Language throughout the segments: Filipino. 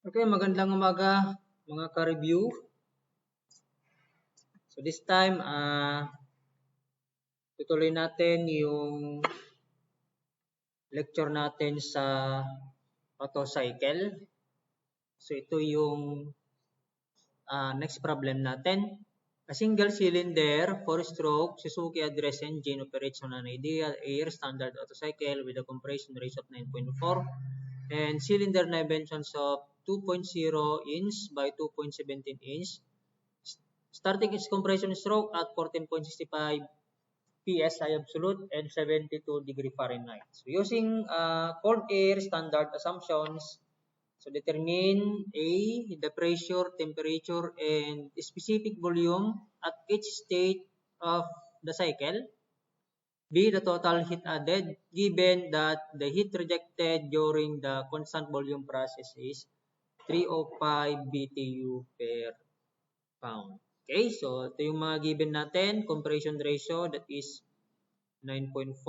Okay, magandang umaga mga ka-review. So this time, tutuloy natin yung lecture natin sa auto cycle. So ito yung next problem natin. A single cylinder 4-stroke Suzuki address engine operates on an ideal air standard auto cycle with a compression ratio of 9.4 and cylinder dimensions of 2.0 inch by 2.17 inch. Starting its compression stroke at 14.65 psi absolute and 72 degree Fahrenheit. So using cold air standard assumptions, so determine A, the pressure, temperature, and specific volume at each state of the cycle. B, the total heat added, given that the heat rejected during the constant volume process is 305 BTU per pound. Okay, so ito yung mga given natin. Compression ratio, that is 9.4.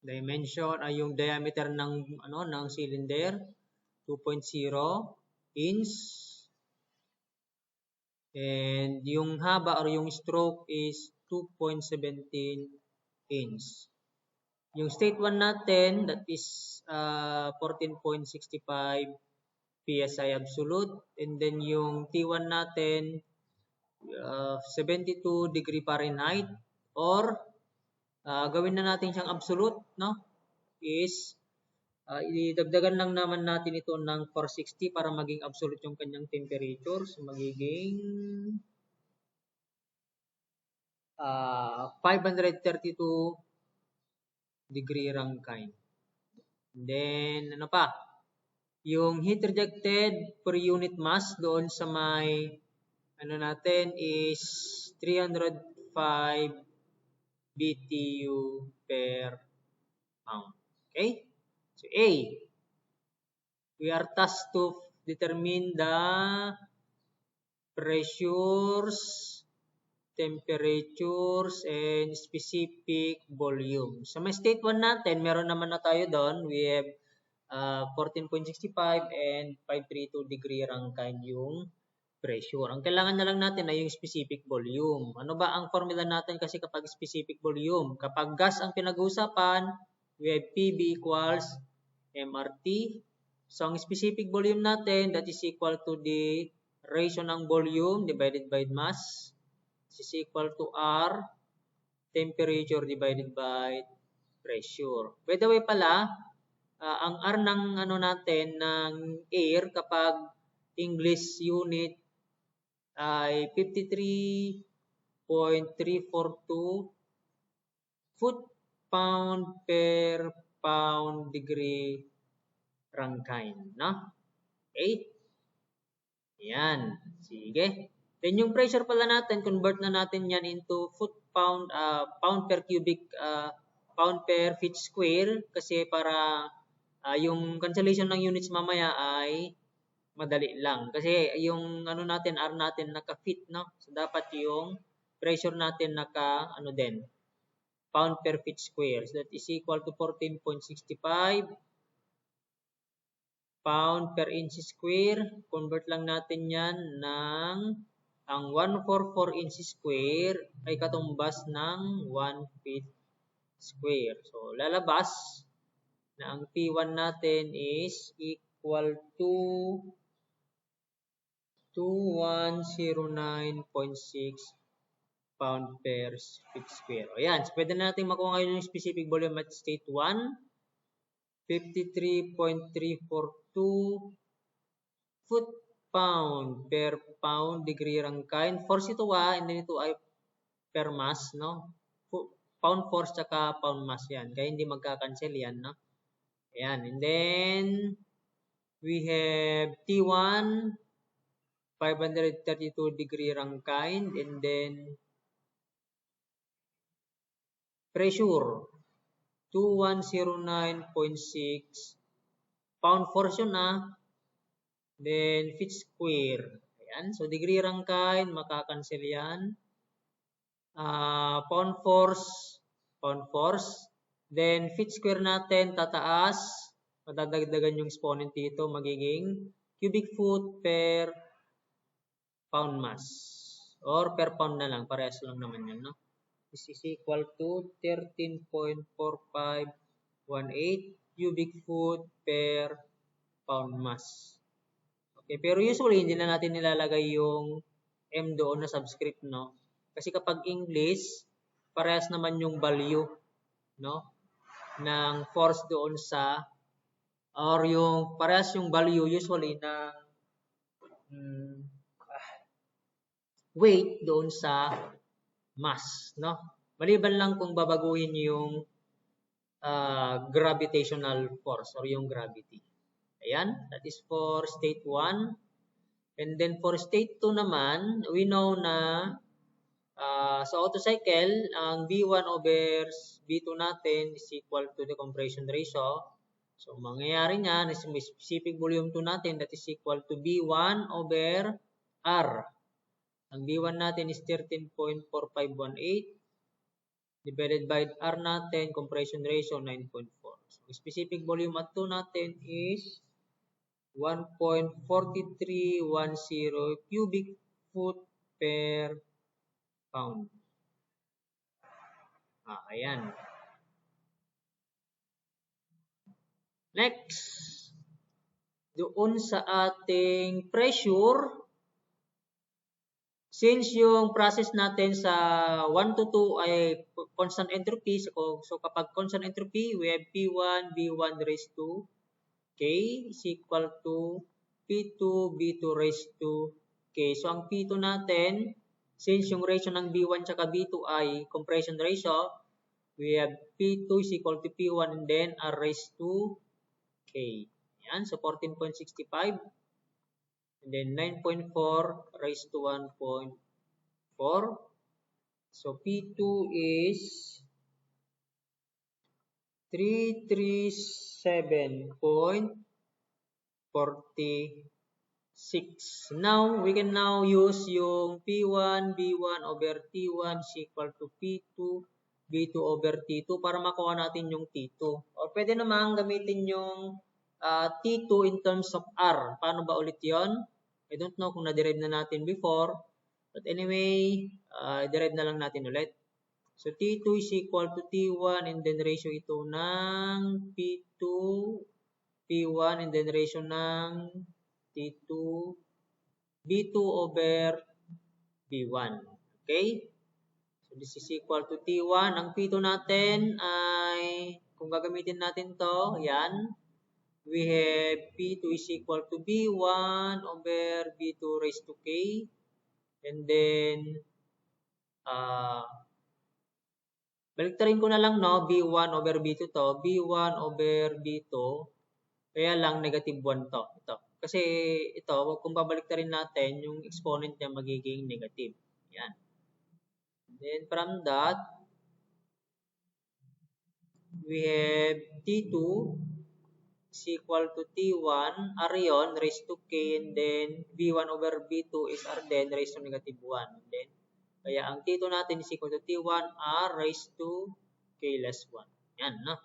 Dimension ay yung diameter ng cylinder, 2.0 inch. And yung haba or yung stroke is 2.17 inch. Yung state 1 natin, that is 14.65 psi absolute. And then yung T1 natin, 72 degree Fahrenheit, or gawin na natin siyang absolute, no? Is idagdagan lang naman natin ito ng 460 para maging absolute yung kanyang temperature. So magiging 532 degree Rankine. Then ano pa? Yung heat rejected per unit mass doon sa may natin is 305 BTU per pound. Okay? So A, we are tasked to determine the pressures, temperatures, and specific volume. So may state 1 natin, meron naman na tayo doon. We have 14.65 and 532 degree Rankine yung pressure. Ang kailangan na lang natin ay yung specific volume. Ano ba ang formula natin kasi kapag specific volume? Kapag gas ang pinag-uusapan, we have PV equals MRT. So ang specific volume natin, that is equal to the ratio ng volume divided by mass. This is equal to R, temperature divided by pressure. By the way pala, ang R ng natin ng air kapag English unit ay 53.342 foot-pound per pound degree Rankine, no? Okay? Yan. Sige. Then yung pressure pala natin, convert na natin yan into foot-pound, pound per cubic, pound per feet square kasi para yung cancellation ng units mamaya ay madali lang. Kasi yung natin, R natin naka-feet, no? So dapat yung pressure natin din, pound per feet square. So that is equal to 14.65 pound per inch square. Convert lang natin yan ng ang 144 inch square ay katumbas ng 1 feet square. So lalabas na ang P1 natin is equal to 2109.6 pound per feet square. O yan, so pwede na natin makuha ngayon yung specific volume at state 1. 53.342 foot-pound per pound degree Rankine. Force ito and then ito ay per mass, no? Pound force tsaka pound mass yan. Kaya hindi magkakancel yan, no? Ayan, and then we have T1 532 degree Rankine, and then pressure 2109.6 pound force yun then feet square. Ayan, so degree Rankine, makakancel yan. Pound force, then feet square natin tataas, Madadagdagan yung exponent dito, magiging cubic foot per pound mass. Or per pound na lang, parehas lang naman yun, no? This is equal to 13.4518 cubic foot per pound mass. Okay, pero usually hindi na natin nilalagay yung M doon na subscript, no? Kasi kapag English, parehas naman yung value, no? Ng force doon sa or yung parehas yung value usually ng weight doon sa mass, no? Maliban lang kung babaguhin yung gravitational force or yung gravity. Ayan, that is for state 1. And then for state 2 naman, we know na sa Otto cycle, ang V1 over V2 natin is equal to the compression ratio. So, mangyayari niyan is may specific volume 2 natin that is equal to V1 over R. Ang V1 natin is 13.4518 divided by R natin, compression ratio 9.4. So, specific volume at 2 natin is 1.4310 cubic foot per pound. Ayan. Next, doon sa ating pressure, since yung process natin sa 1 to 2 ay constant entropy, so kapag constant entropy, we have P1, V1 raised to K is equal to P2, V2 raised to K. So, ang P2 natin, since yung ratio ng V1 tsaka V2 ay compression ratio, we have P2 is equal to P1 and then R raised to K. Yan, so 14.65 and then 9.4 raised to 1.4. So P2 is 337.46. Now, we can now use yung P1, B1 over T1 is equal to P2, B2 over T2 para makuha natin yung T2. O pwede naman gamitin yung T2 in terms of R. Paano ba ulit yon? I don't know kung na-derive na natin before. But anyway, derive na lang natin ulit. So, T2 is equal to T1 and then ratio ito ng P2, P1 and then ratio ng T2, B2 over B1. Okay? So, this is equal to T1. Ang P2 natin ay, kung gagamitin natin to, yan. We have P2 is equal to B1 over B2 raised to K. And then, baliktarin ko na lang, no? B1 over B2 to. B1 over B2. Kaya lang, negative 1 to. Ito. Kasi ito, kung babaliktarin natin, yung exponent niya magiging negative. Yan. Then from that, we have T2 is equal to T1, R yun, raised to K, and then B1 over B2 is R then raised to negative 1. And then, kaya ang T2 natin is equal to T1, R raised to K less 1. Yan, no?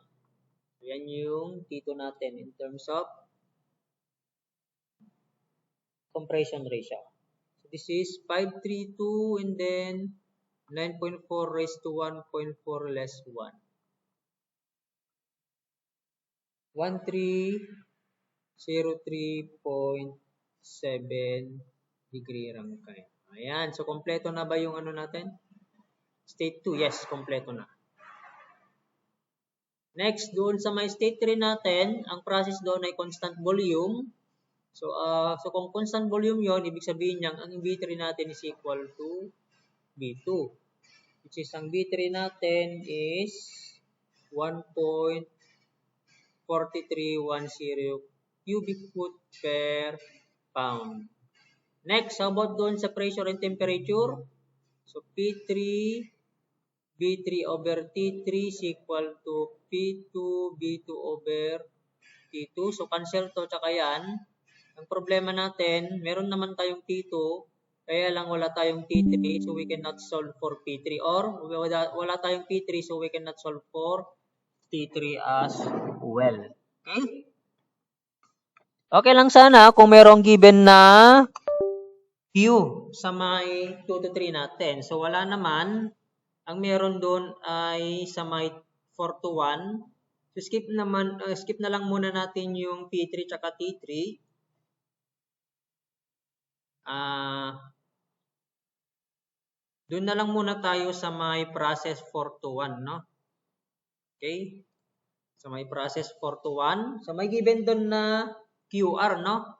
Yan yung T2 natin in terms of compression ratio. So, this is 532 and then 9.4 raised to 1.4 less 1. 1303.7 degree Rankine. Ayan. So, kompleto na ba yung ano natin? State 2. Yes, kompleto na. Next, doon sa may state 3 natin, ang process doon ay constant volume. So, kung constant volume yon, ibig sabihin niyang ang V3 natin is equal to V2. Which is, ang V3 natin is 1.4310 cubic foot per pound. Next, how about doon sa pressure and temperature? So, P3, B3 over T3 is equal to P2, B2 over T2. So, cancel to, tsaka yan. Ang problema natin, meron naman tayong T2, kaya lang wala tayong T3, so we cannot solve for P3. Or, wala tayong P3, so we cannot solve for T3 as well. Okay? Okay lang sana kung merong given na Q sa may 2 to 3 natin. So, wala naman. Ang meron doon ay sa may 4 to 1. So, skip na lang muna natin yung P3 tsaka T3. Doon na lang muna tayo sa may process 4 to 1, no? Okay? Sa may process 4 to 1. So, may given doon na QR, no?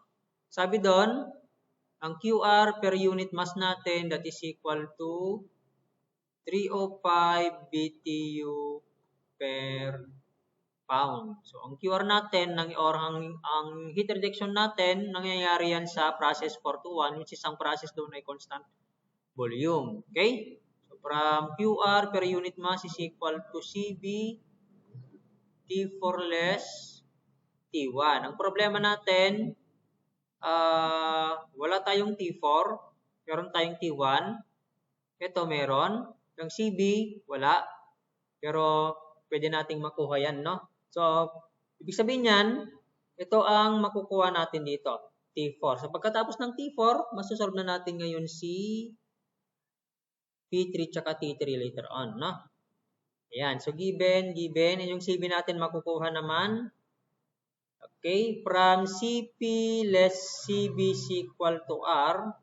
Sabi doon, ang QR per unit mass natin, that is equal to 305 BTU per pound. So, ang QR natin, ang heat rejection natin, nangyayari yan sa process 4 to 1, which is ang process doon ay constant volume. Okay? So, from QR per unit mass is equal to CB T4 less T1. Ang problema natin, wala tayong T4, meron tayong T1. Ito meron. Yung CB, wala. Pero pwede nating makuha yan, no? So, ibig sabihin yan, ito ang makukuha natin dito, T4. So, pagkatapos ng T4, masosolve na natin ngayon si P3 tsaka T3 later on, no? Ayan. So, given. Yung CB natin makukuha naman. Okay. From CP less CB is equal to R.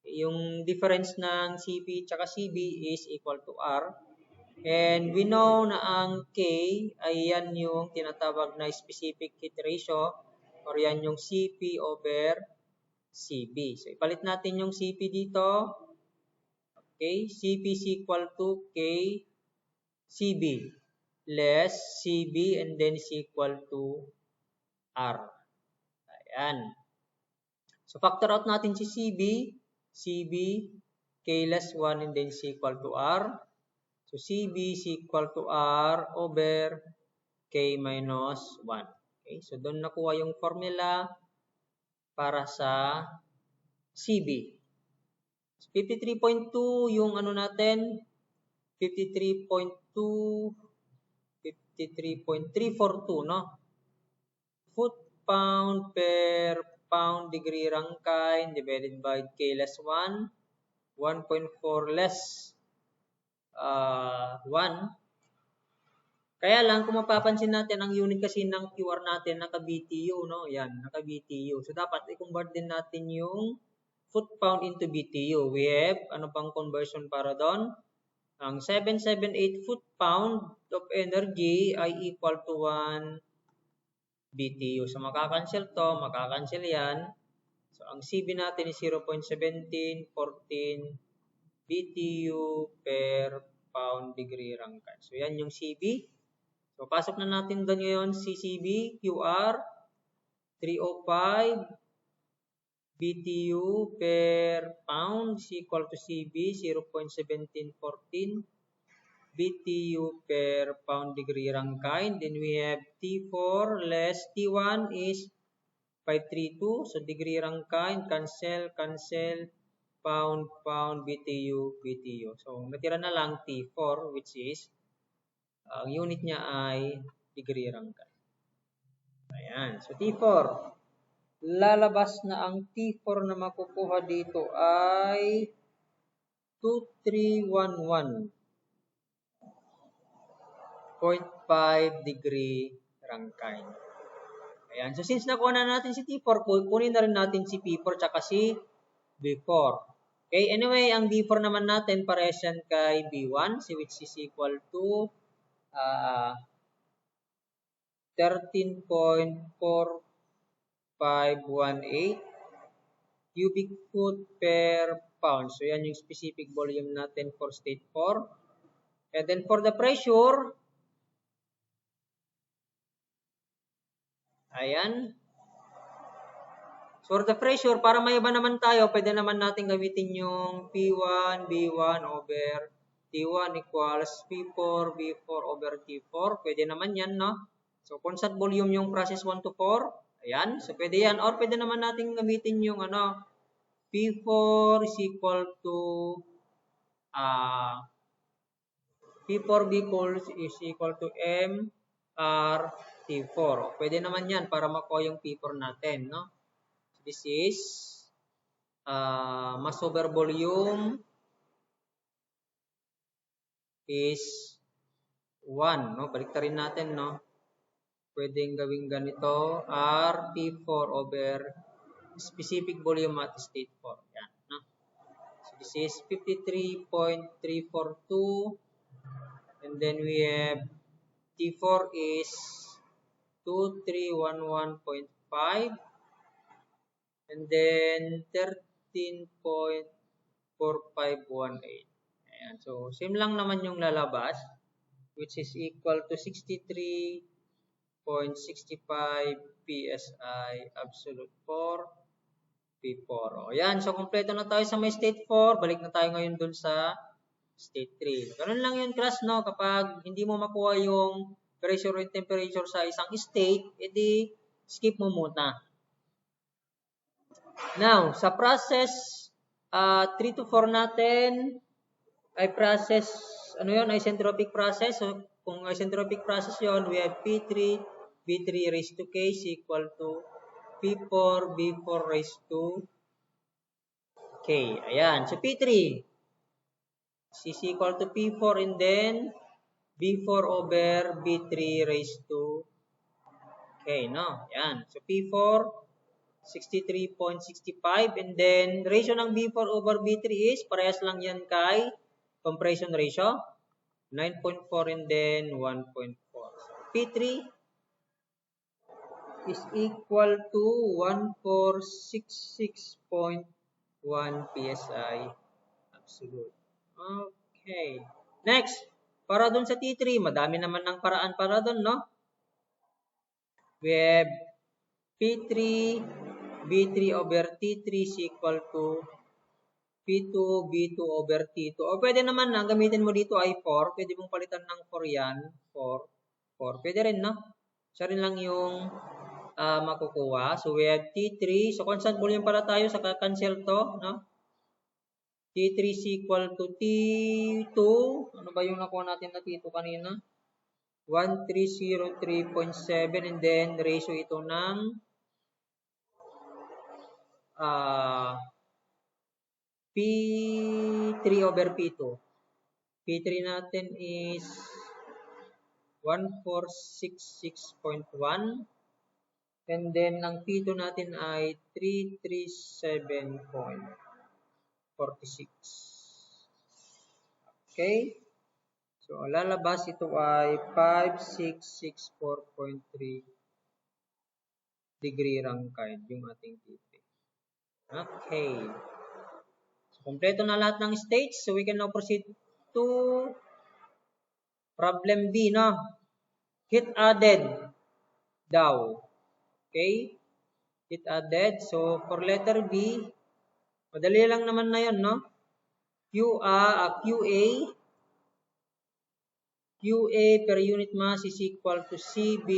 Yung difference ng CP tsaka CB is equal to R. And we know na ang K ay yan yung tinatawag na specific heat ratio or yan yung CP over CB. So, ipalit natin yung CP dito. Okay, CP is equal to K CB less CB and then is equal to R. Ayan. So, factor out natin si CB. CB, K less 1 and then is equal to R. So, CB is equal to R over K minus 1. Okay, so doon nakuha yung formula para sa CB. So, 53.2 yung ano natin, 53.342, no? Foot pound per pound degree Rankine divided by K less 1, 1.4 less 1. Kaya lang, kung mapapansin natin, ang unit kasi ng QR natin, naka-BTU, no? Yan, naka-BTU. So, dapat i-convert din natin yung foot pound into BTU. We have, ano pang conversion para doon? Ang 778 foot pound of energy ay equal to 1 BTU. So, makakancel to, makakancel yan. So, ang CB natin is 0.1714 BTU per pound degree Rankine. So, yan yung CB. So, pasok na natin doon ngayon CCB, QR, 305 BTU per pound is equal to CB, 0.1714 BTU per pound degree Rankine. Then we have T4 less T1 is 532. So, degree Rankine, cancel, pound, BTU, BTU. So, natira na lang T4 which is ang unit niya ay degree Rankine. Ayan. So, T4. Lalabas na ang T4 na makukuha dito ay 2311.5 degree Rankine. Ayan. So, since nakuha na natin si T4, kunin na rin natin si P4 tsaka si B4. Okay. Anyway, ang B4 naman natin parehas yan kay B1, which is equal to 13.4518 cubic foot per pound. So, yan yung specific volume natin for state 4. And then, for the pressure, ayan. So, for the pressure, para may iba naman tayo, pwede naman natin gamitin yung P1, B1 over T1 equals P4, B4 over T4. Pwede naman yan, no? So, constant volume yung process 1 to 4. Ayan. So, pwede yan. Or pwede naman natin gamitin yung P4 is equal to P4 B is equal to M R T4. Pwede naman yan para makuha yung P4 natin, no? This is mass over volume is 1, no? Baliktarin natin, no? Pwedeng gawing ganito, R T4 over specific volume at state 4. Yan, no? So this is 53.342, and then we have T4 is 2311.5, and then 13.4518. Ayan. So, same lang naman yung lalabas, which is equal to 63.65 PSI absolute for P4. O, yan. So, kompleto na tayo sa may state 4. Balik na tayo ngayon dun sa state 3. Ganun lang yun, class, no? Kapag hindi mo makuha yung pressure and temperature sa isang state, edi skip mo muna. Now, sa process 3 to 4 natin, ay process, ano yun, isentropic process. So, kung isentropic process yun, we have P3, B3 raised to K is equal to P4, B4 raised to K. Ayan. So, P3 is equal to P4 and then B4 over B3 raised to K, no? Ayan. So, P4, 63.65 and then ratio ng B4 over B3 is parehas lang yan kay compression ratio 9.4 and then 1.4. So, P3 is equal to 1466.1 PSI absolute. Okay. Next, para dun sa T3, madami naman ng paraan para dun, no? We have P3, B3 over T3 is equal to P2, B2 over T2. O pwede naman na, gamitin mo dito ay 4. Pwede mong palitan ng 4 yan. 4. Pwede rin, no? Siya rin lang yung makukuha. So, we have T3. So, constant volume pala tayo sa cancel to, no? T3 is equal to T2. Ano ba yung nakuha natin na T2 kanina? 1303.7 and then ratio ito ng P3 over P2. P3 natin is 1466.1 and then ang P2 natin ay 337.46. Okay? So, lalabas ito ay 5664.3 degree Rankine yung ating T3. Okay. So, kompleto na lahat ng states. So, we can now proceed to problem B, no? Heat added daw. Okay? Heat added. So, for letter B, madali lang naman na yun, no? QA per unit mass is equal to CB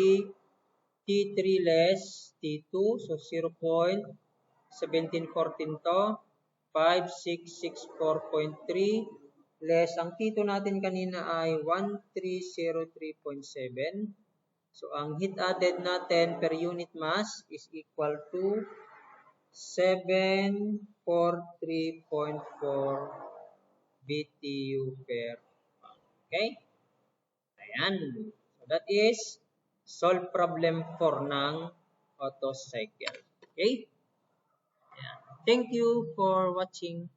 T3 less T2. So, 0.1714 to. 5664.3 less ang T2 natin kanina ay 1303.7. So, ang heat added natin per unit mass is equal to 743.4 BTU per pound. Okay? Ayan. So, that is solve problem 4 ng Otto cycle. Okay? Ayan. Thank you for watching.